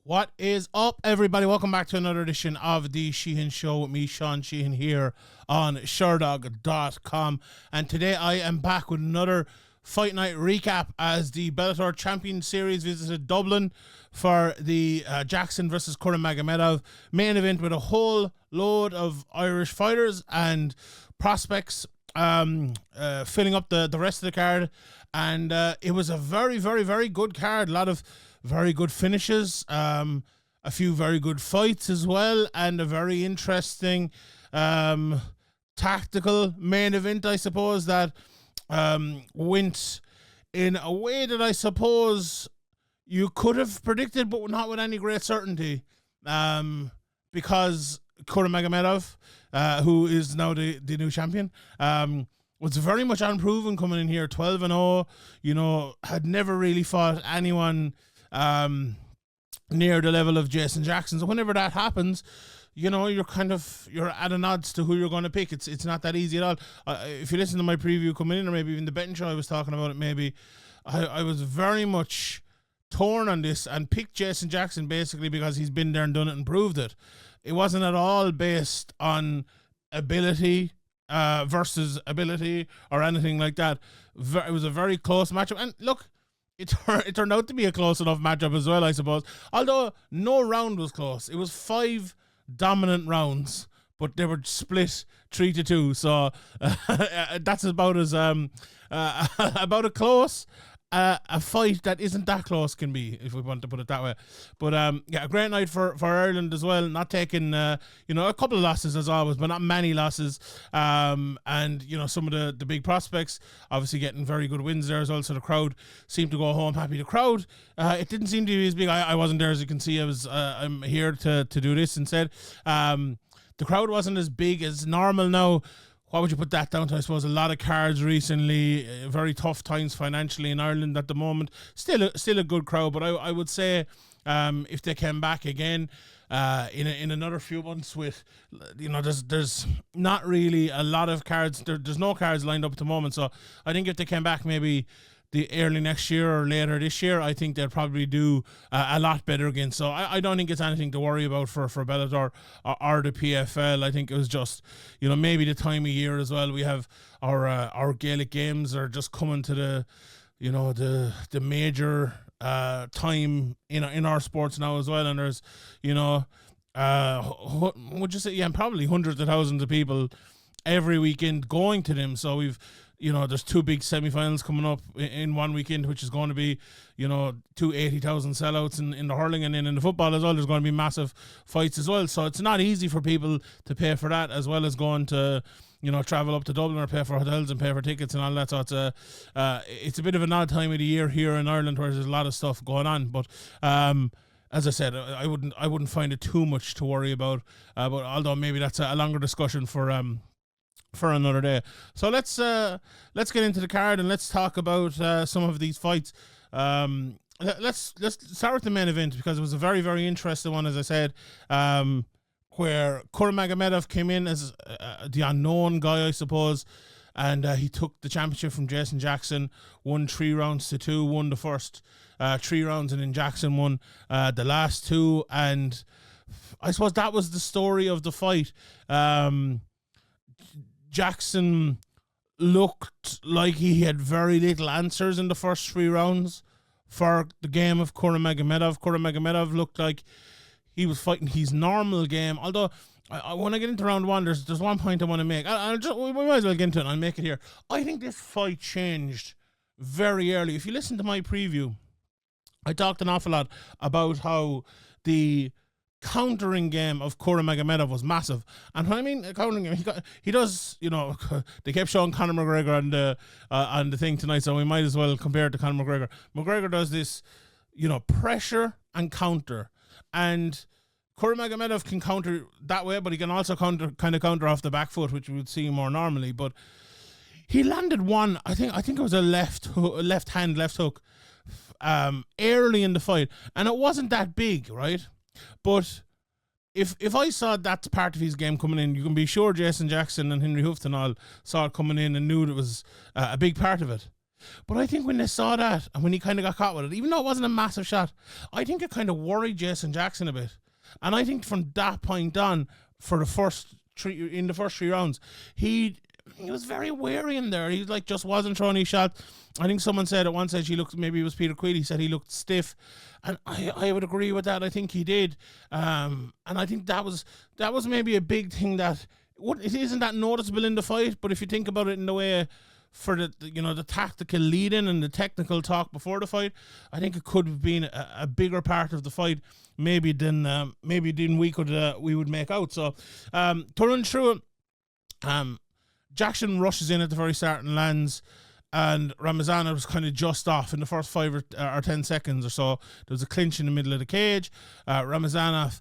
What is up, everybody? Welcome back to another edition of the Sheehan Show with me, Sean Sheehan, here on Sherdog.com. And today I am back with another Fight Night recap as the Bellator Champions Series visited Dublin for the Jackson versus Kuramagomedov main event with a whole load of Irish fighters and prospects filling up the rest of the card. And it was a very, very, very good card. A lot of very good finishes, a few very good fights as well, and a very interesting tactical main event, I suppose, that went in a way that I suppose you could have predicted, but not with any great certainty, because Kuramagomedov, who is now the new champion, was very much unproven coming in here, 12-0, you know, had never really fought anyone near the level of Jason Jackson. So whenever that happens, you know, you're at an odds to who you're going to pick. It's not that easy at all. If you listen to my preview coming in, or maybe even the betting show I was talking about it, maybe I was very much torn on this and picked Jason Jackson basically because he's been there and done it and proved it. It wasn't at all based on ability versus ability or anything like that. It was a very close matchup, and look, it turned out to be a close enough matchup as well, I suppose. Although no round was close. It was 5 dominant rounds, but they were split 3-2. So that's about as about a close a fight that isn't that close can be, if we want to put it that way. But yeah, a great night for Ireland as well. Not taking a couple of losses as always, but not many losses. And you know, some of the big prospects obviously getting very good wins there as well. So the crowd seemed to go home happy. The crowd, it didn't seem to be as big. I wasn't there, as you can see. I'm here to do this instead. The crowd wasn't as big as normal now. What would you put that down to? I suppose a lot of cards recently, very tough times financially in Ireland at the moment. Still a good crowd, but I would say if they came back again in another few months with, you know, there's not really a lot of cards. There's no cards lined up at the moment. So I think if they came back maybe the early next year or later this year, I think they'll probably do a lot better again. So I don't think it's anything to worry about for Bellator or the PFL. I think it was just, you know, maybe the time of year as well. We have our Gaelic games are just coming to the major time in our sports now as well. And there's, you know, would you say, yeah, probably hundreds of thousands of people every weekend going to them. So we've, you know, there's 2 big semi-finals coming up in one weekend, which is going to be, you know, 80,000 sellouts in the hurling, and then in the football as well, there's going to be massive fights as well. So it's not easy for people to pay for that, as well as going to, you know, travel up to Dublin or pay for hotels and pay for tickets and all that. So it's a bit of an odd time of the year here in Ireland where there's a lot of stuff going on. But as I said, I wouldn't find it too much to worry about. But although maybe that's a longer discussion for another day. So let's get into the card and let's talk about some of these fights. Let's start with the main event, because it was a very, very interesting one, as I said, where Kuramagomedov came in as the unknown guy, I suppose, and he took the championship from Jason Jackson, won 3 rounds to 2, won the first 3 rounds, and then Jackson won the last 2, and I suppose that was the story of the fight. Jackson looked like he had very little answers in the first 3 rounds for the game of Kuramagomedov. Kuramagomedov looked like he was fighting his normal game. Although, when I get into round 1, there's one point I want to make. We might as well get into it and I'll make it here. I think this fight changed very early. If you listen to my preview, I talked an awful lot about how the countering game of Kuramagomedov was massive. And when I mean countering game, he does, you know, they kept showing Conor McGregor on the thing tonight, so we might as well compare it to Conor McGregor. McGregor does this, you know, pressure and counter, and Kuramagomedov can counter that way, but he can also counter off the back foot, which we would see more normally. But he landed one, I think it was a left hook early in the fight, and it wasn't that big, right? But if I saw that part of his game coming in, you can be sure Jason Jackson and Henry Houghton all saw it coming in and knew it was a big part of it. But I think when they saw that and when he kind of got caught with it, even though it wasn't a massive shot, I think it kind of worried Jason Jackson a bit. And I think from that point on, for the first three rounds, he was very wary in there. He just wasn't throwing his shot. I think someone said at one stage maybe it was Peter Queally, said he looked stiff, and I would agree with that. I think he did, and I think that was maybe a big thing that it isn't that noticeable in the fight. But if you think about it in the way for the tactical lead-in and the technical talk before the fight, I think it could have been a bigger part of the fight maybe than we would make out. So to run through it, Jackson rushes in at the very start and lands, and Ramazan was kind of just off in the first 5 or 10 seconds or so. There was a clinch in the middle of the cage. Ramazanov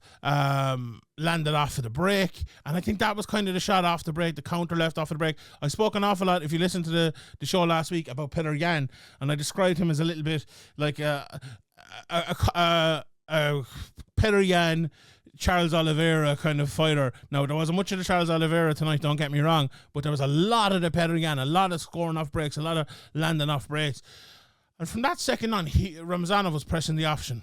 landed off of the break, and I think that was kind of the shot off the break, the counter left off of the break. I spoke an awful lot, if you listened to the show last week, about Poiron, and I described him as a little bit like a Poiron, Charles Oliveira kind of fighter. Now, there wasn't much of the Charles Oliveira tonight, don't get me wrong, but there was a lot of the Poiron, a lot of scoring off breaks, a lot of landing off breaks. And from that second on, Ramazanov was pressing the option.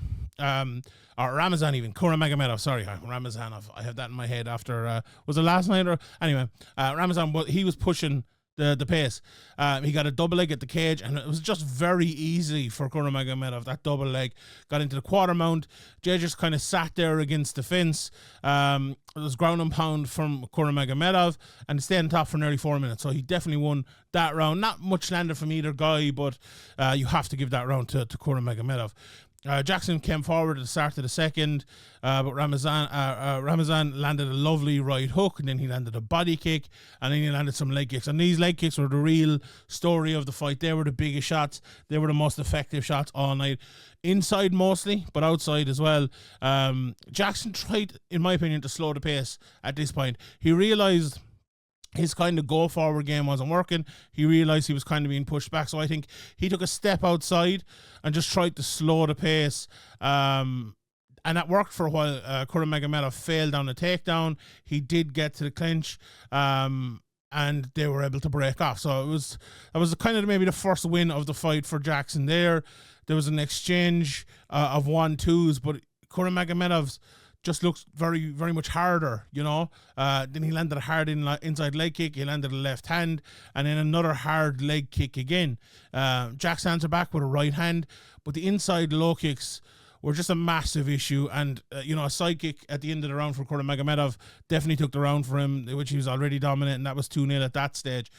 Or Ramazan even. Kuramagomedov, sorry. Ramazanov. I have that in my head after, was it last night? Or anyway, Ramazan, he was pushing the pace. He got a double leg at the cage, and it was just very easy for Kuramagomedov. That double leg got into the quarter mount. Jay just kind of sat there against the fence. It was ground and pound from Kuramagomedov, and it stayed on top for nearly 4 minutes. So he definitely won that round. Not much landed from either guy, but you have to give that round to Kuramagomedov. Jackson came forward at the start of the second, but Ramazan landed a lovely right hook, and then he landed a body kick, and then he landed some leg kicks. And these leg kicks were the real story of the fight. They were the biggest shots. They were the most effective shots all night. Inside mostly, but outside as well. Jackson tried, in my opinion, to slow the pace at this point. He realised his kind of go-forward game wasn't working. He realised he was kind of being pushed back. So I think he took a step outside and just tried to slow the pace. And that worked for a while. Kuramagomedov failed on a takedown. He did get to the clinch. And they were able to break off. So that was kind of maybe the first win of the fight for Jackson there. There was an exchange of 1-2s, but Kuramagomedov's just looks very, very much harder, Then he landed a hard inside leg kick. He landed a left hand, and then another hard leg kick again. Jackson answered back with a right hand, but the inside low kicks were just a massive issue. And, a side kick at the end of the round for Kuramagomedov definitely took the round for him, which he was already dominating. That was 2-0 at that stage.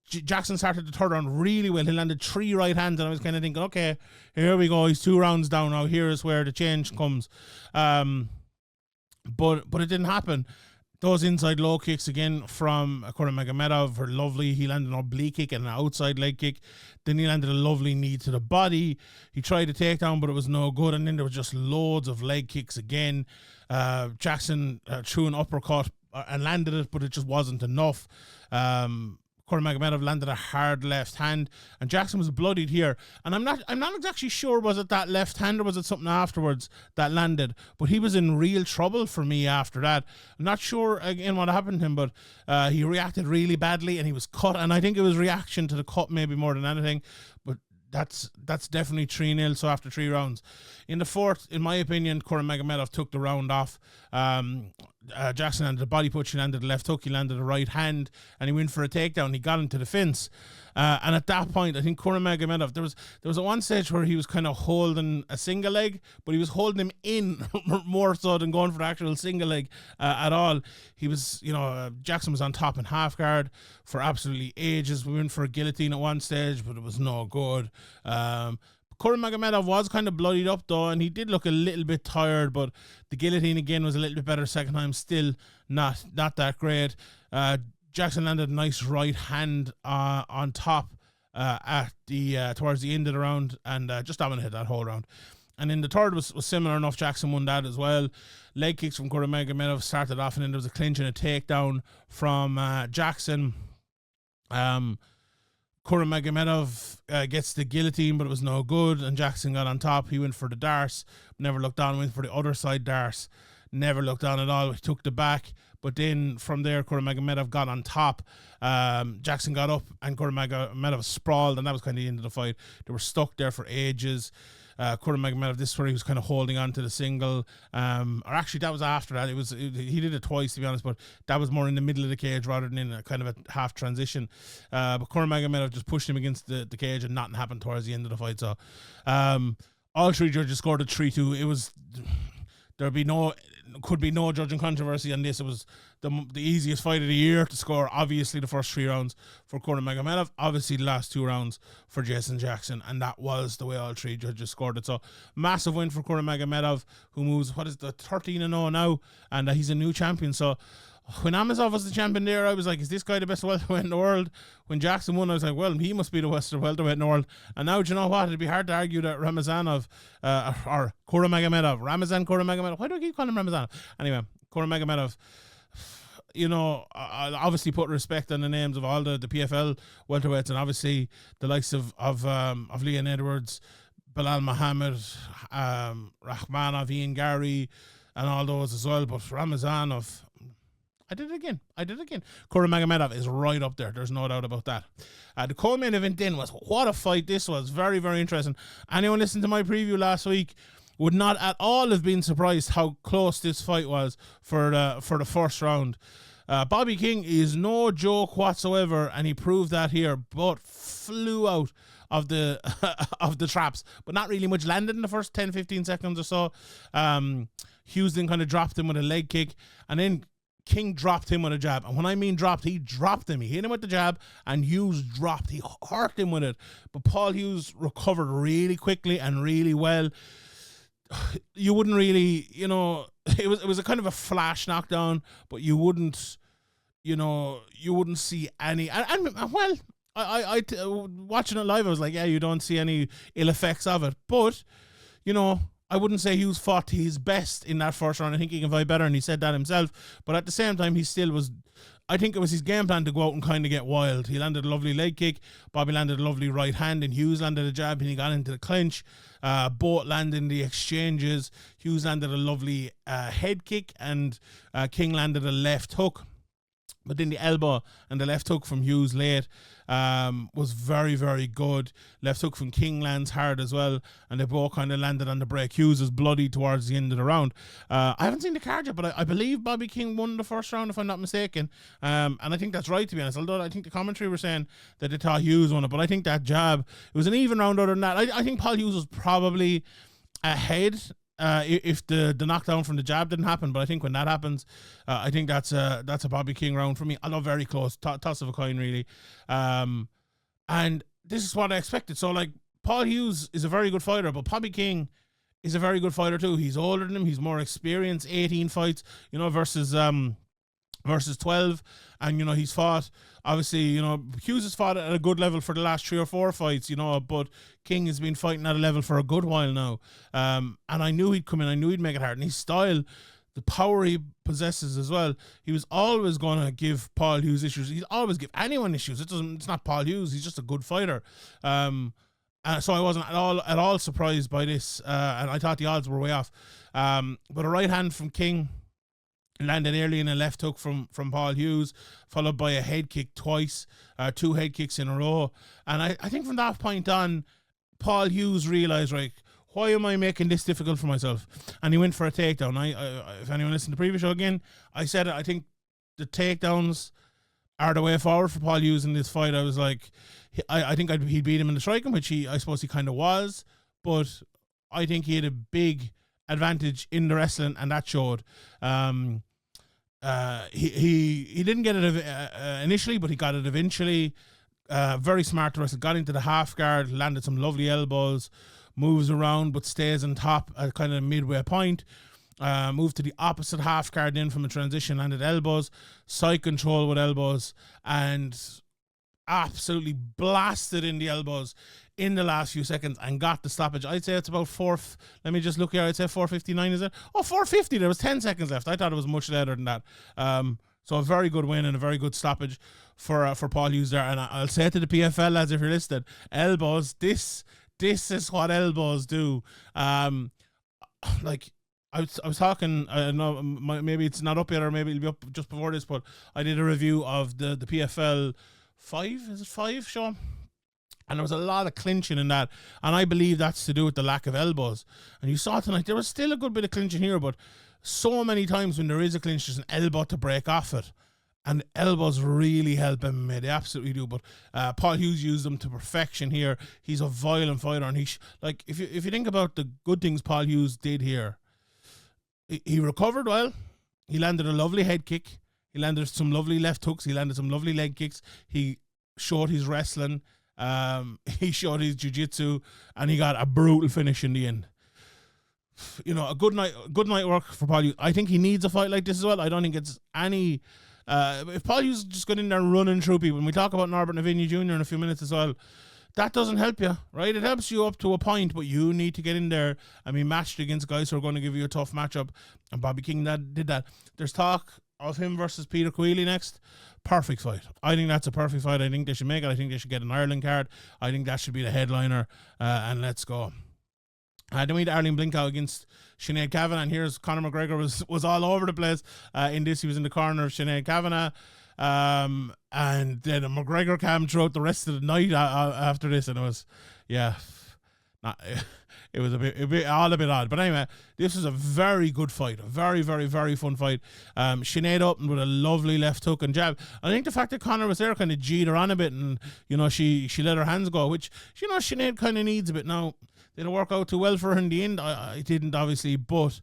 Jackson started the third round really well. He landed 3 right hands, and I was kind of thinking, okay, here we go. He's 2 rounds down now. Here is where the change comes. But it didn't happen. Those inside low kicks again from Kuramagomedov were lovely. He landed an oblique kick and an outside leg kick. Then he landed a lovely knee to the body. He tried a takedown, but it was no good. And then there was just loads of leg kicks again. Jackson threw an uppercut and landed it, but it just wasn't enough. Kuramagomedov landed a hard left hand, and Jackson was bloodied here. And I'm not exactly sure, was it that left hand or was it something afterwards that landed? But he was in real trouble for me after that. I'm not sure again what happened to him, but he reacted really badly and he was cut. And I think it was reaction to the cut maybe more than anything. But that's definitely 3-0. So after 3 rounds, in the fourth, in my opinion, Kuramagomedov took the round off. Jackson landed a body punch, he landed a left hook, he landed a right hand, and he went for a takedown. He got into the fence, and at that point, I think Kuramagomedov, there was at one stage where he was kind of holding a single leg, but he was holding him in more so than going for the actual single leg at all. He was, Jackson was on top in half guard for absolutely ages. We went for a guillotine at one stage, but it was no good. Kuramagomedov was kind of bloodied up though, and he did look a little bit tired, but the guillotine again was a little bit better second time, still not that great. Jackson landed a nice right hand on top at the towards the end of the round, and just dominated that whole round. And then the third was similar enough. Jackson won that as well. Leg kicks from Kuramagomedov started off, and then there was a clinch and a takedown from Jackson. Kuramagomedov gets the guillotine, but it was no good, and Jackson got on top. He went for the darce, never looked down, went for the other side darce, never looked on at all. He took the back, but then from there, Kuramagomedov got on top. Jackson got up, and Kuramagomedov sprawled, and that was kind of the end of the fight. They were stuck there for ages. Kuramagomedov, this is where he was kind of holding on to the single, or actually that was after that. He did it twice, to be honest, but that was more in the middle of the cage rather than in a kind of a half transition. But Kuramagomedov just pushed him against the cage, and nothing happened towards the end of the fight. So all three judges scored a 3-2. It was could be no judging controversy on this. It was the easiest fight of the year to score. Obviously, the first 3 rounds for Kuramagomedov. Obviously, the last 2 rounds for Jason Jackson, and that was the way all 3 judges scored it. So, massive win for Kuramagomedov, who moves 13-0 now, and he's a new champion. So, when Amazov was the champion there, I was like, is this guy the best welterweight in the world? When Jackson won, I was like, well, he must be the best welterweight in the world. And now, do you know what? It'd be hard to argue that Ramazan or Kuramagomedov. Why do I keep calling him Ramazan? Anyway, Kuramagomedov, I'll obviously put respect on the names of all the PFL welterweights, and obviously the likes of Leon Edwards, Bilal Muhammad, Rachmanov, Ian Gary, and all those as well. But Ramazanov, I did it again. Kuramagomedov is right up there. There's no doubt about that. The co-main event then was, what a fight this was. Very, very interesting. Anyone listened to my preview last week would not at all have been surprised how close this fight was for the first round. Bobby King is no joke whatsoever, and he proved that here, but flew out of the of the traps, but not really much landed in the first 10-15 seconds or so. Hughes then kind of dropped him with a leg kick, and then King dropped him with a jab. And when I mean dropped, he dropped him. He hit him with the jab, and Hughes dropped. He hurt him with it. But Paul Hughes recovered really quickly and really well. You wouldn't really, it was a kind of a flash knockdown, but you wouldn't see any. And well, I watching it live, I was like, yeah, you don't see any ill effects of it. But, I wouldn't say Hughes fought to his best in that first round. I think he can fight better, and he said that himself. But at the same time, he still was. I think it was his game plan to go out and kind of get wild. He landed a lovely leg kick. Bobby landed a lovely right hand, and Hughes landed a jab, and he got into the clinch. Both landed in the exchanges. Hughes landed a lovely head kick, and King landed a left hook. But then the elbow and the left hook from Hughes late was very, very good. Left hook from King lands hard as well, and they both kind of landed on the break. Hughes is bloody towards the end of the round. I haven't seen the card yet, but I believe Bobby King won the first round, if I'm not mistaken. And I think that's right, to be honest, although I think the commentary were saying that they thought Hughes won it. But I think that jab, it was an even round other than that. I think Paul Hughes was probably ahead if the knockdown from the jab didn't happen. But I think when that happens, I think that's a Bobby King round for me. Although very close, toss of a coin really. And this is what I expected. So like, Paul Hughes is a very good fighter, but Bobby King is a very good fighter too. He's older than him. He's more experienced. 18 fights, versus 12, and he's fought, obviously, Hughes has fought at a good level for the last 3 or 4 fights, but King has been fighting at a level for a good while now, and I knew he'd come in. I knew he'd make it hard, and his style, the power he possesses as well, he was always going to give Paul Hughes issues. He'd always give anyone issues. It's not Paul Hughes, he's just a good fighter. So I wasn't at all surprised by this, and I thought the odds were way off. But a right hand from King landed early in a left hook from Paul Hughes, followed by a head kick twice, 2 head kicks in a row. And I think from that point on, Paul Hughes realised, right, why am I making this difficult for myself? And he went for a takedown. If anyone listened to the previous show again, I said it, I think the takedowns are the way forward for Paul Hughes in this fight. I was like, I think he'd beat him in the striking, which I suppose he kind of was, but I think he had a big advantage in the wrestling, and that showed. He didn't get it initially, but he got it eventually. Very smart to wrestle. Got into the half guard, landed some lovely elbows, moves around but stays on top at kind of midway point. Moved to the opposite half guard in from a transition, landed elbows, side control with elbows, and absolutely blasted in the elbows in the last few seconds and got the stoppage. I'd say it's about let me just look here. I'd say 4:59, is it? Oh, 4:50. There was 10 seconds left. I thought it was much later than that. So a very good win and a very good stoppage for Paul Hughes there. And I'll say to the PFL lads, if you're listed, elbows, this is what elbows do. Like, I was talking. No, maybe it's not up yet, or maybe it'll be up just before this. But I did a review of the PFL 5. Is it 5 show? And there was a lot of clinching in that, and I believe that's to do with the lack of elbows. And you saw tonight there was still a good bit of clinching here, but so many times when there is a clinch, there's an elbow to break off it. And elbows really help MMA. They absolutely do. But Paul Hughes used them to perfection here. He's a violent fighter, and like if you think about the good things Paul Hughes did here, he recovered well. He landed a lovely head kick. He landed some lovely left hooks. He landed some lovely leg kicks. He showed his wrestling. He showed his jiu-jitsu, and he got a brutal finish in the end. You know, a good night work for Paul Hughes. I think he needs a fight like this as well. I don't think it's any. If Paul Hughes just got in there running through people, when we talk about Norbert Novenyi Jr. in a few minutes as well, that doesn't help you, right? It helps you up to a point, but you need to get in there and be matched against guys who are going to give you a tough matchup. And Bobby King did that. There's talk of him versus Peter Queally next. Perfect fight. I think that's a perfect fight. I think they should make it. I think they should get an Ireland card. I think that should be the headliner. And let's go. Then we had Arlene Blencowe against Sinead Kavanagh, and here's Conor McGregor was all over the place. In this, he was in the corner of Sinead Kavanagh, and then a McGregor cam throughout the rest of the night after this, and it was, it was a bit odd. But anyway, this was a very good fight, a very, very, very fun fight. Sinead opened with a lovely left hook and jab. I think the fact that Conor was there kind of G'd her on a bit, and she let her hands go, which Sinead kind of needs a bit now. Didn't work out too well for her in the end. I didn't, obviously, but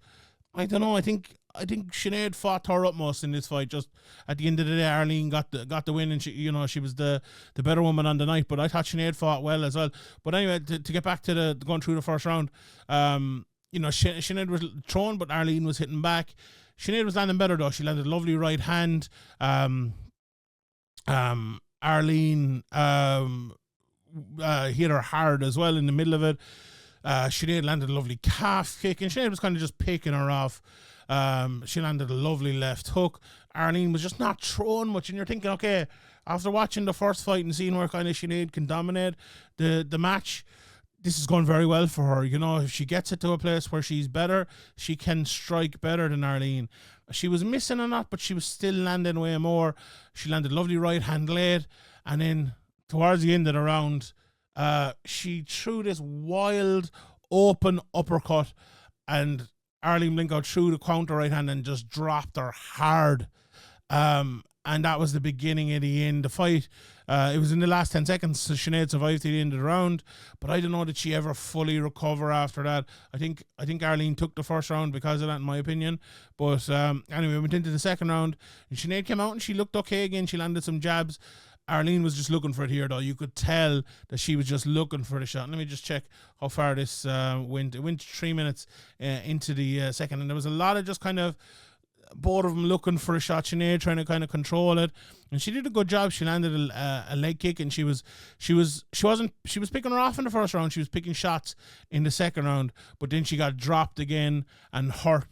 I don't know. I think Sinead fought her utmost in this fight. Just at the end of the day, Arlene got the win, and she was the better woman on the night. But I thought Sinead fought well as well. But anyway, to get back to going through the first round, Sinead was thrown, but Arlene was hitting back. Sinead was landing better though. She landed a lovely right hand. Arlene hit her hard as well in the middle of it. Sinead landed a lovely calf kick, and Sinead was kind of just picking her off. She landed a lovely left hook. Arlene was just not throwing much, and you're thinking, okay, after watching the first fight and seeing where kind of Sinead can dominate the match, this is going very well for her. If she gets it to a place where she's better, she can strike better than Arlene. She was missing a lot, but she was still landing way more. She landed a lovely right hand late, and then towards the end of the round, she threw this wild open uppercut, and Arlene Blencowe threw the counter right hand and just dropped her hard. And that was the beginning of the end. The fight, it was in the last 10 seconds, so Sinead survived to the end of the round, but I don't know that she ever fully recover after that. I think Arlene took the first round because of that, in my opinion. But anyway, we went into the second round, and Sinead came out and she looked okay again. She landed some jabs. Arlene was just looking for it here, though. You could tell that she was just looking for the shot. Let me just check how far this went. It went 3 minutes into the second, and there was a lot of just kind of both of them looking for a shot. Sinead trying to kind of control it, and she did a good job. She landed a leg kick, and she was picking her off in the first round. She was picking shots in the second round, but then she got dropped again and hurt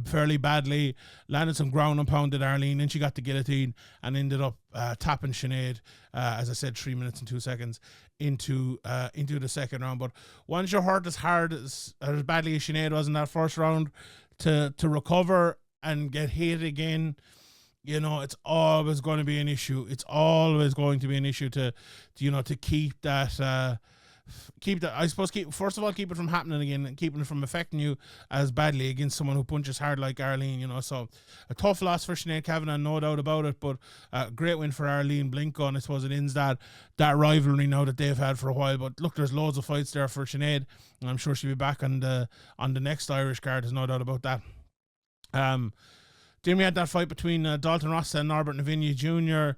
fairly badly, landed some ground and pounded Arlene, and she got the guillotine and ended up tapping Sinead, as I said, 3 minutes and 2 seconds into the second round. But once you're hurt as hard as badly as Sinead was in that first round, to recover and get hit again, it's always going to be an issue. It's always going to be an issue to keep that. I suppose first of all, keep it from happening again, and keeping it from affecting you as badly against someone who punches hard like Arlene. So a tough loss for Sinead Kavanagh, no doubt about it, but a great win for Arlene Blencowe, and I suppose it ends that rivalry now that they've had for a while. But look, there's loads of fights there for Sinead, and I'm sure she'll be back on the next Irish card. There's no doubt about that. Then we had that fight between Dalton Rosta and Norbert Novenyi Jr.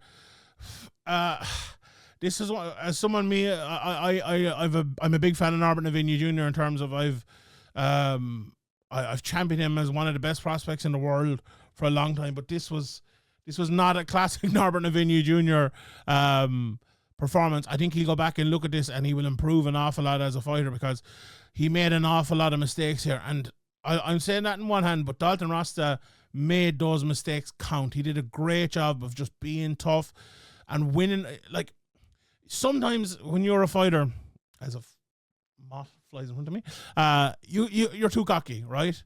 This is what, as someone I'm a big fan of Norbert Novenyi Jr. in terms of I've championed him as one of the best prospects in the world for a long time. But this was not a classic Norbert Novenyi Jr. Performance. I think he'll go back and look at this and he will improve an awful lot as a fighter, because he made an awful lot of mistakes here. And I'm saying that in one hand, but Dalton Rosta made those mistakes count. He did a great job of just being tough and winning. Like, sometimes when you're a fighter, as a moth flies in front of me, you're too cocky, right?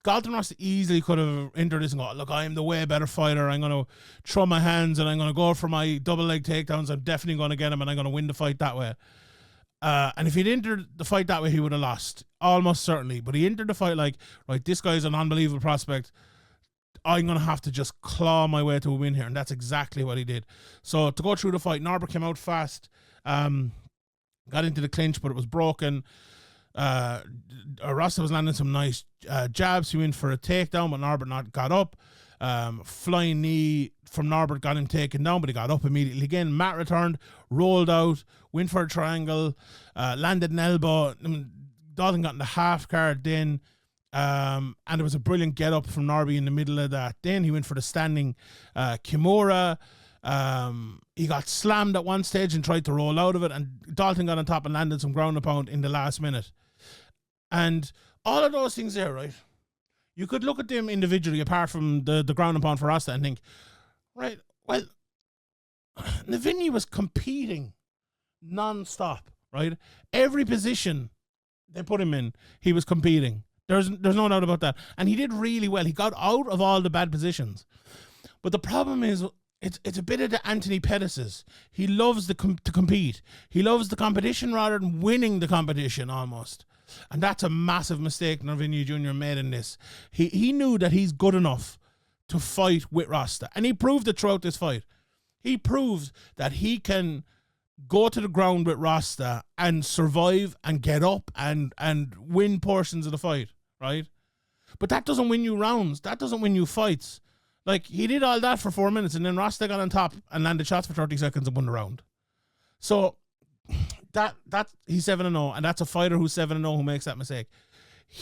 Dalton Rosta easily could have entered this and go, look, I'm the way better fighter. I'm going to throw my hands and I'm going to go for my double leg takedowns. I'm definitely going to get him and I'm going to win the fight that way. And if he'd entered the fight that way, he would have lost, almost certainly. But he entered the fight like, right, this guy's an unbelievable prospect. I'm going to have to just claw my way to a win here. And that's exactly what he did. So to go through the fight, Norbert came out fast, got into the clinch, but it was broken. Rosta was landing some nice jabs. He went for a takedown, but Norbert not got up. Flying knee from Norbert got him taken down, but he got up immediately again. Matt returned, rolled out, went for a triangle, landed an elbow. Dalton got in the half guard then, and it was a brilliant get up from Norby in the middle of that. Then he went for the standing Kimura. He got slammed at one stage and tried to roll out of it, and Dalton got on top and landed some ground and pound in the last minute. And all of those things there, right? You could look at them individually apart from the ground and pound for Rosta and think, right, well, Novenyi was competing non-stop, right? Every position they put him in, he was competing. There's no doubt about that. And he did really well. He got out of all the bad positions. But the problem is, it's a bit of the Anthony Pettis's. He loves to compete. He loves the competition rather than winning the competition almost. And that's a massive mistake Novenyi Jr. made in this. He knew that he's good enough to fight with Rosta. And he proved it throughout this fight. He proved that he can go to the ground with Rosta and survive and get up and win portions of the fight, right? But that doesn't win you rounds. That doesn't win you fights. Like, he did all that for 4 minutes and then Rosta got on top and landed shots for 30 seconds and won the round. So that he's 7-0, and that's a fighter who's 7-0 who makes that mistake.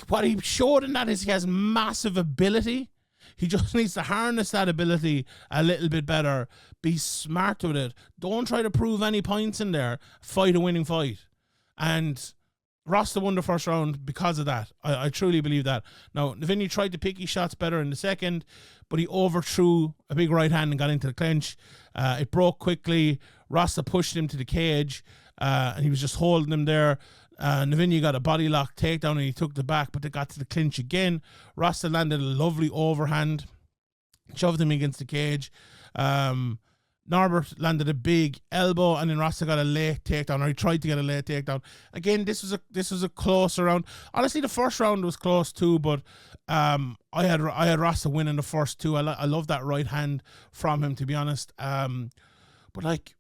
What he showed in that is he has massive ability. He just needs to harness that ability a little bit better. Be smart with it. Don't try to prove any points in there. Fight a winning fight. And Rosta won the first round because of that. I truly believe that. Now, Novenyi tried to pick his shots better in the second, but he overthrew a big right hand and got into the clinch. It broke quickly. Rosta pushed him to the cage, and he was just holding him there. Novenyi got a body lock takedown and he took the back, but they got to the clinch again. Rosta landed a lovely overhand, shoved him against the cage. Norbert landed a big elbow, and then Rosta got a late takedown, or he tried to get a late takedown. Again, this was a closer round. Honestly, the first round was close too, but I had Rosta winning the first two. I love that right hand from him, to be honest. But like,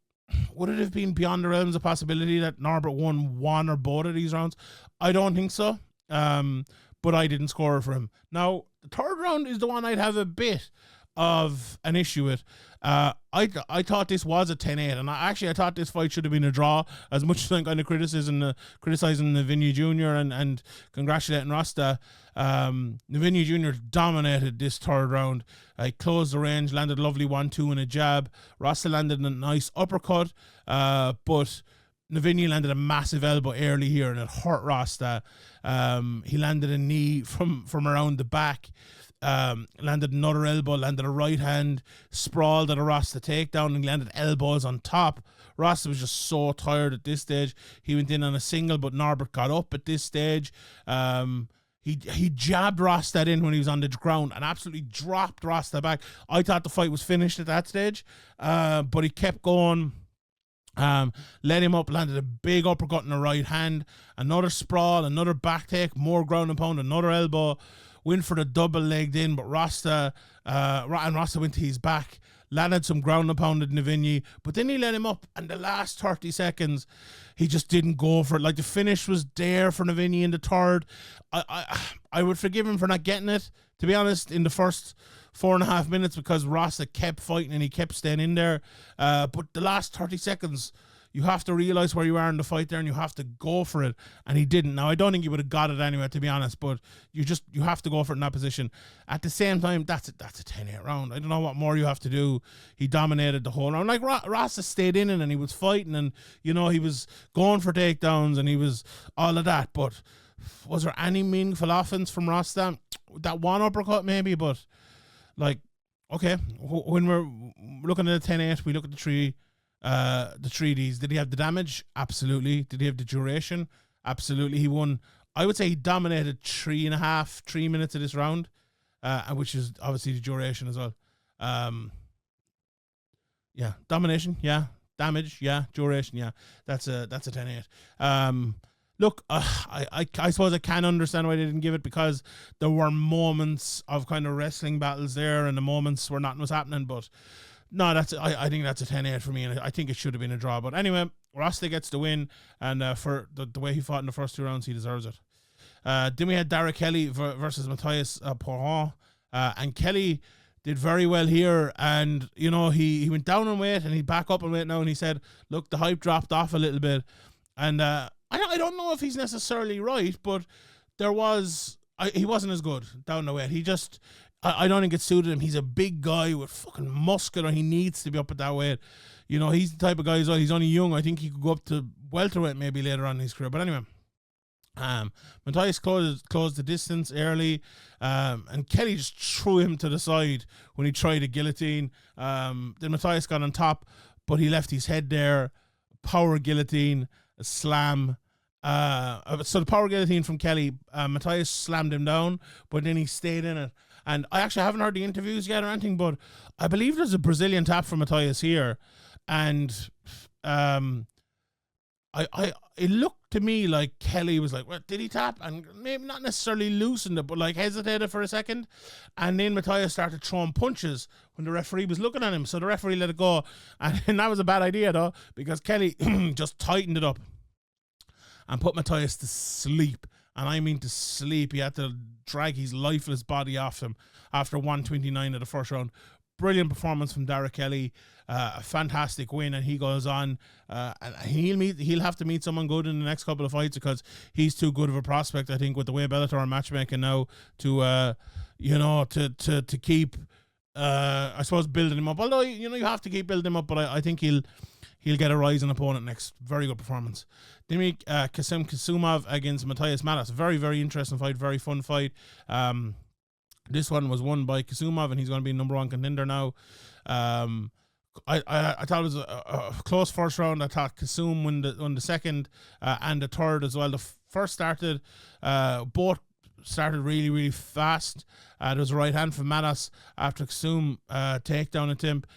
would it have been beyond the realms of possibility that Norbert won one or both of these rounds? I don't think so. But I didn't score for him. Now, the third round is the one I'd have a bit of an issue with. I thought this was a 10-8, and I thought this fight should have been a draw, as much as I'm kind of criticizing Novenyi Jr. and congratulating Rosta. Novenyi Jr. dominated this third round. He closed the range, landed a lovely 1-2 and a jab. Rosta landed a nice uppercut, but Novenyi landed a massive elbow early here, and it hurt Rosta. He landed a knee from around the back. Landed another elbow, landed a right hand, sprawled at a Rosta takedown, and landed elbows on top. Rosta was just so tired at this stage. He went in on a single, but Norbert got up at this stage. He jabbed Rosta in when he was on the ground and absolutely dropped Rosta back. I thought the fight was finished at that stage, but he kept going. Let him up, landed a big uppercut in the right hand, another sprawl, another back take, more ground and pound, another elbow. Went for the double legged in, but Rosta went to his back, landed some ground and pounded Novenyi, but then he let him up, and the last 30 seconds, he just didn't go for it. Like, the finish was there for Novenyi in the third. I would forgive him for not getting it, to be honest, in the first 4.5 minutes, because Rosta kept fighting and he kept staying in there. But the last 30 seconds, you have to realize where you are in the fight there, and you have to go for it, and he didn't. Now, I don't think he would have got it anyway, to be honest, but you have to go for it in that position. At the same time, that's a 10-8 round. I don't know what more you have to do. He dominated the whole round. Like, Rosta stayed in it, and he was fighting, and, you know, he was going for takedowns, and he was all of that, but was there any meaningful offense from Rosta? That one uppercut, maybe, but, like, okay, when we're looking at the 10-8, we look at the 3Ds. Did he have the damage? Absolutely. Did he have the duration? Absolutely. He won, I would say he dominated 3 minutes of this round, which is obviously the duration as well. Yeah, domination, yeah, damage, yeah, duration, yeah. That's a 10-8. Look, I suppose I can understand why they didn't give it, because there were moments of kind of wrestling battles there, and the moments where nothing was happening. But no, I think that's a 10-8 for me, and I think it should have been a draw. But anyway, Rosta gets the win, and for the way he fought in the first 2 rounds, he deserves it. Then we had Darragh Kelly versus Mathias Poiron, and Kelly did very well here, and you know he went down in weight and he back up in weight now, and he said, look, the hype dropped off a little bit, and I don't know if he's necessarily right, but he wasn't as good down the weight. He just, I don't think it suited him. He's a big guy with fucking muscular. He needs to be up at that weight. You know, he's the type of guy as well. He's only young. I think he could go up to welterweight maybe later on in his career. But anyway, Matheus closed the distance early, and Kelly just threw him to the side when he tried a guillotine. Then Matheus got on top, but he left his head there. Power guillotine, a slam. So the power guillotine from Kelly, Matheus slammed him down, but then he stayed in it. And I actually haven't heard the interviews yet or anything, but I believe there's a Brazilian tap from Matheus here, and it looked to me like Kelly was like, well, did he tap? And maybe not necessarily loosened it, but like hesitated for a second. And then Matheus started throwing punches when the referee was looking at him. So the referee let it go. And that was a bad idea though, because Kelly just tightened it up and put Matheus to sleep. And I mean to sleep. He had to drag his lifeless body off him after 129 of the first round. Brilliant performance from Darragh Kelly. A fantastic win, and he goes on. And he'll have to meet someone good in the next couple of fights, because he's too good of a prospect, I think, with the way Bellator are matchmaking now to keep I suppose building him up. Although you have to keep building him up, but I think he'll get a rising opponent next. Very good performance. Then we Kasumov against Mathias Mattos. Very, very interesting fight. Very fun fight. This one was won by Kasumov, and he's going to be number 1 contender now. I thought it was a close first round. I thought Kasum won the second and the third as well. The first started, both started really, really fast. There was a right hand from Mattos after Kasum takedown attempt.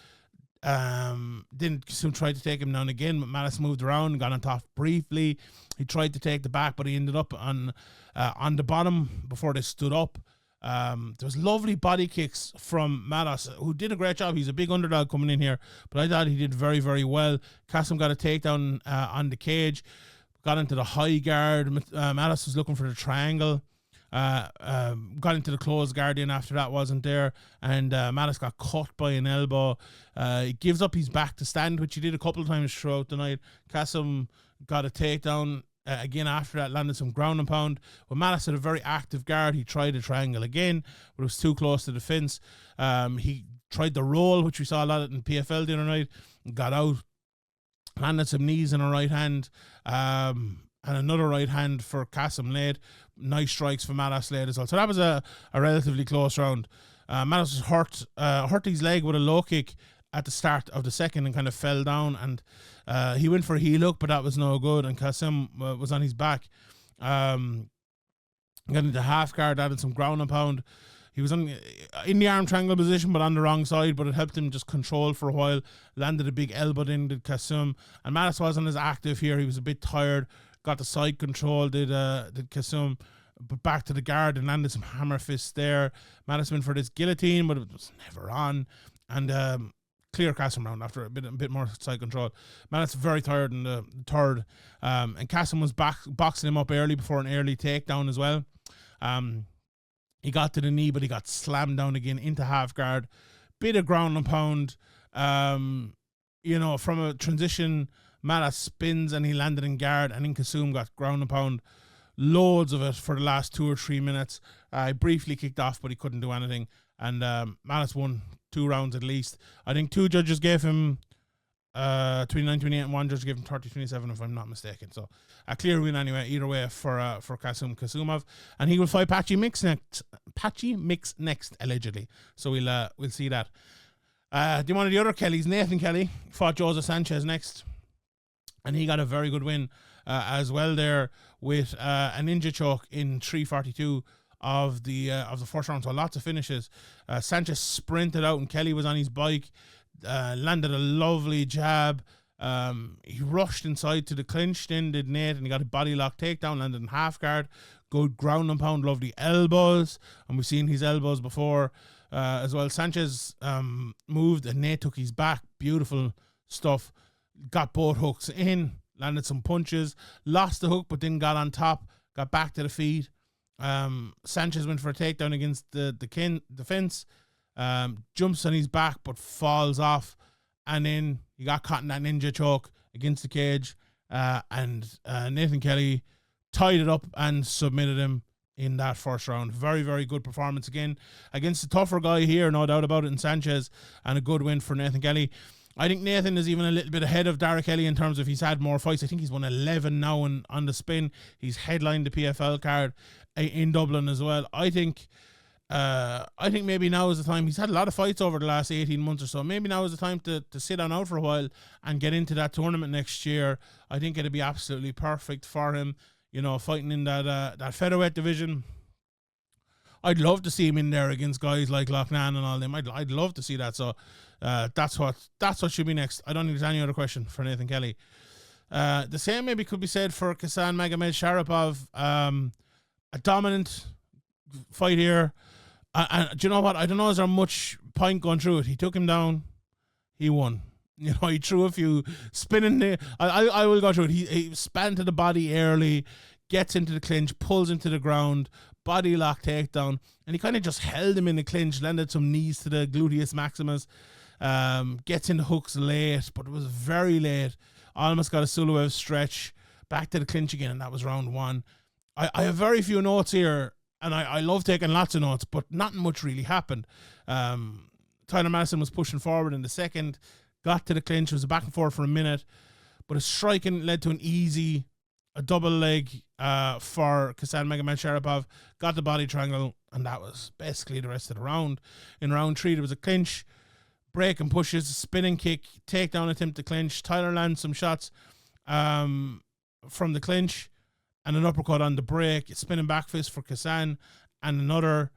Then Kasum tried to take him down again, but Mattos moved around, got on top briefly. He tried to take the back, but he ended up on the bottom before they stood up. There was lovely body kicks from Mattos, who did a great job. He's a big underdog coming in here, but I thought he did very, very well. Kasum got a takedown on the cage, got into the high guard. Mattos was looking for the triangle. Got into the closed guard in after that wasn't there, and Mattos got cut by an elbow. He gives up his back to stand, which he did a couple of times throughout the night. Kasum got a takedown. Again, after that, landed some ground and pound. When Mattos had a very active guard, he tried a triangle again, but it was too close to the fence. He tried the roll, which we saw a lot in PFL the other night, got out, landed some knees in a right hand, and another right hand for Kasum late. Nice strikes for Mattos late as well. So that was a relatively close round. Mattos was hurt his leg with a low kick at the start of the second and kind of fell down, and he went for a heel hook, but that was no good, and Kasum was on his back. Got into half guard, added some ground and pound. He was in the arm triangle position, but on the wrong side, but it helped him just control for a while. Landed a big elbow in, did Kasum, and Mattos wasn't as active here. He was a bit tired, got the side control, did Kasum, but back to the guard and landed some hammer fists there. Mattos went for this guillotine, but it was never on, and clear Kasum round after a bit more side control. Mattos very tired in the third, and Kasum was boxing him up early before an early takedown as well. He got to the knee, but he got slammed down again into half guard. Bit of ground and pound. From a transition, Mattos spins and he landed in guard, and then Kasum got ground and pound. Loads of it for the last 2 or 3 minutes. He briefly kicked off, but he couldn't do anything. And Mattos won 2 rounds at least. I think 2 judges gave him 29-28, and 1 judge gave him 30-27, if I'm not mistaken. So a clear win anyway, either way for Kasumov, and he will fight Patchy Mix next, allegedly. So we'll see that. One of the other Kellys, Nathan Kelly, fought Joseph Sanchez next, and he got a very good win. as well there with a ninja choke in 3:42 of the first round. So lots of finishes. Sanchez sprinted out and Kelly was on his bike, landed a lovely jab. He rushed inside to the clinch, then did Nate, and he got a body lock takedown, landed in half guard. Good ground and pound, lovely elbows, and we've seen his elbows before as well. Sanchez moved and Nate took his back. Beautiful stuff. Got both hooks in, landed some punches, lost the hook, but then got on top, got back to the feet. Sanchez went for a takedown against the fence, jumps on his back but falls off, and then he got caught in that ninja choke against the cage, and Nathan Kelly tied it up and submitted him in that first round. Very, very good performance again against the tougher guy here, no doubt about it, in Sanchez, and a good win for Nathan Kelly. I think Nathan is even a little bit ahead of Darragh Kelly in terms of he's had more fights. I think he's won 11 now on the spin. He's headlined the PFL card in Dublin as well. I think maybe now is the time. He's had a lot of fights over the last 18 months or so. Maybe now is the time to sit on out for a while and get into that tournament next year. I think it'd be absolutely perfect for him, fighting in that featherweight division. I'd love to see him in there against guys like Loughnane and all them. I'd love to see that. So that's what should be next. I don't think there's any other question for Nathan Kelly. The same maybe could be said for Kuramagomedov. A dominant fight here. And do you know what? I don't know, is there much point going through it? He took him down. He won. He threw a few spinning there. I will go through it. He span to the body early, gets into the clinch, pulls into the ground, body lock takedown, and he kind of just held him in the clinch, landed some knees to the gluteus maximus, gets into hooks late, but it was very late. Almost got a Suluev stretch, back to the clinch again, and that was round one. I have very few notes here, and I love taking lots of notes, but not much really happened. Tyler Madison was pushing forward in the second, got to the clinch, it was a back and forth for a minute, but his striking led to a double leg for Kuramagomedov. Got the body triangle, and that was basically the rest of the round. In round 3, there was a clinch, break and pushes, spinning kick, takedown attempt to clinch. Tyler lands some shots from the clinch, and an uppercut on the break, spinning back fist for Kassan, and another.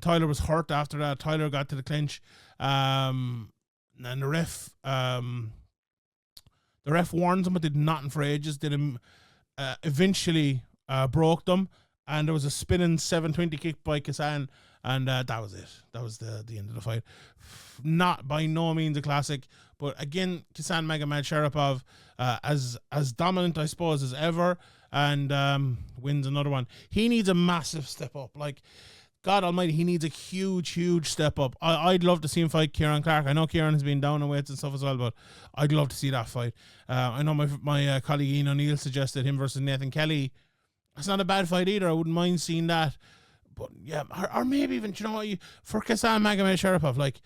Tyler was hurt after that. Tyler got to the clinch, and the ref warned him, but did nothing for ages. Did him eventually broke them, and there was a spinning 720 kick by Kassan, and that was it. That was the end of the fight. Not by no means a classic, but again, Kuramagomedov as dominant, I suppose, as ever, and wins another one. He needs a massive step up. Like, God almighty, he needs a huge step up. I'd love to see him fight Kieran Clark. I know Kieran has been down in weights and stuff as well, but I'd love to see that fight. I know my colleague Ian O'Neill suggested him versus Nathan Kelly. It's not a bad fight either. I wouldn't mind seeing that. But yeah, or maybe even, for Kuramagomedov, like,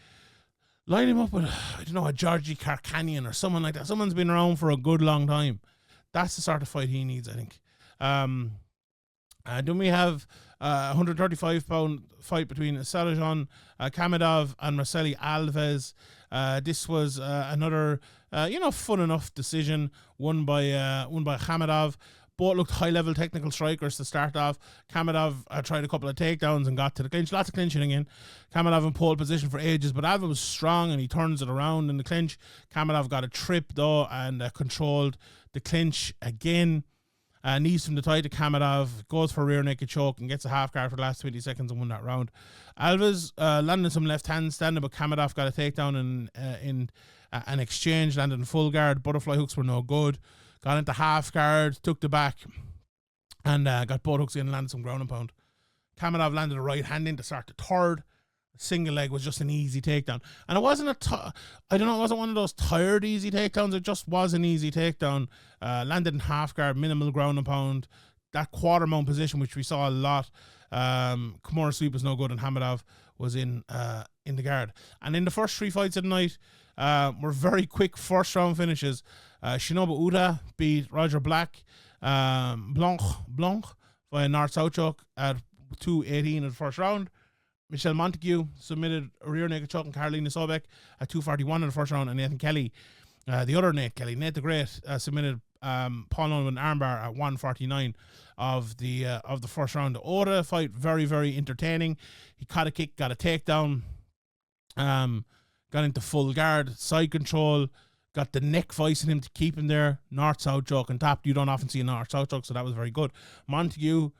line him up with, a Georgi Karkanian or someone like that. Someone's been around for a good long time. That's the sort of fight he needs, I think. Then we have a 135-pound fight between Salajon Kamadov and Marceli Alves. This was another, fun enough decision won by Kamadov. Both looked high-level technical strikers to start off. Kamadov tried a couple of takedowns and got to the clinch. Lots of clinching again. Kamadov in pole position for ages, but Alves was strong and he turns it around in the clinch. Kamadov got a trip, though, and controlled the clinch again. Knees from the tie to Kamadov, goes for a rear naked choke and gets a half guard for the last 20 seconds and won that round. Alves landed some left hand standing, but Kamadov got a takedown in an exchange, landed in full guard. Butterfly hooks were no good. Got into half guard, took the back, and got both hooks in and landed some ground and pound. Kamadov landed a right hand in to start the third. Single leg was just an easy takedown. And it wasn't it wasn't one of those tired easy takedowns. It just was an easy takedown. Landed in half guard, minimal ground and pound. That quarter mount position, which we saw a lot. Kimura sweep was no good, and Hamadov was in the guard. And in the first 3 fights of the night, were very quick first round finishes. Shinobu Uda beat Roger Black, Blanc by a north-south choke at 2:18 in the first round. Michelle Montague submitted a rear naked choke and Karolina Sobek at 2:41 in the first round, and Nathan Kelly, the other Nate Kelly, Nate the Great, submitted Paul Nolan with an armbar at 149 of the first round. The Oda fight, very, very entertaining. He caught a kick, got a takedown, got into full guard, side control, got the neck vice in him to keep him there. North-south choke and tapped. You don't often see a north-south choke, so that was very good. Montague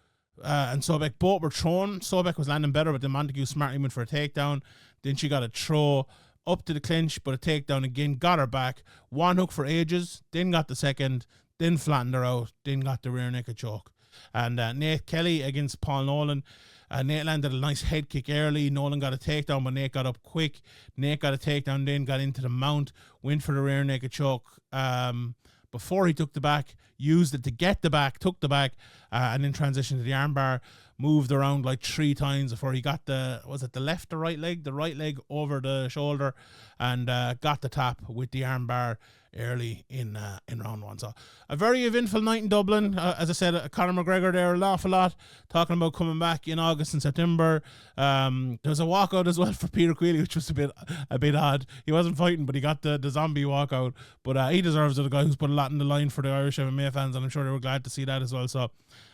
and Sobek both were thrown. Sobek was landing better, but then Montague smartly went for a takedown. Then she got a throw up to the clinch, but a takedown again, got her back. One hook for ages, then got the second, then flattened her out, then got the rear naked choke. And Nate Kelly against Paul Nolan. Nate landed a nice head kick early. Nolan got a takedown, but Nate got up quick. Nate got a takedown, then got into the mount, went for the rear naked choke. Before he took the back, used it to get the back, took the back, and then transitioned to the armbar. Moved around like 3 times before he got the left or right leg? The right leg over the shoulder, and got the tap with the armbar early in round 1. So a very eventful night in Dublin. As I said, Conor McGregor there an awful lot, talking about coming back in August and September. There was a walkout as well for Peter Queally, which was a bit odd. He wasn't fighting, but he got the zombie walkout. But he deserves it, a guy who's put a lot in the line for the Irish MMA fans, and I'm sure they were glad to see that as well. So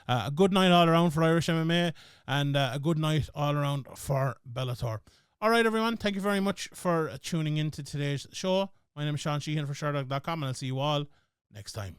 a good night all around for Irish MMA, and a good night all around for Bellator. All right, everyone, thank you very much for tuning in to today's show. My name is Sean Sheehan for Sherdog.com, and I'll see you all next time.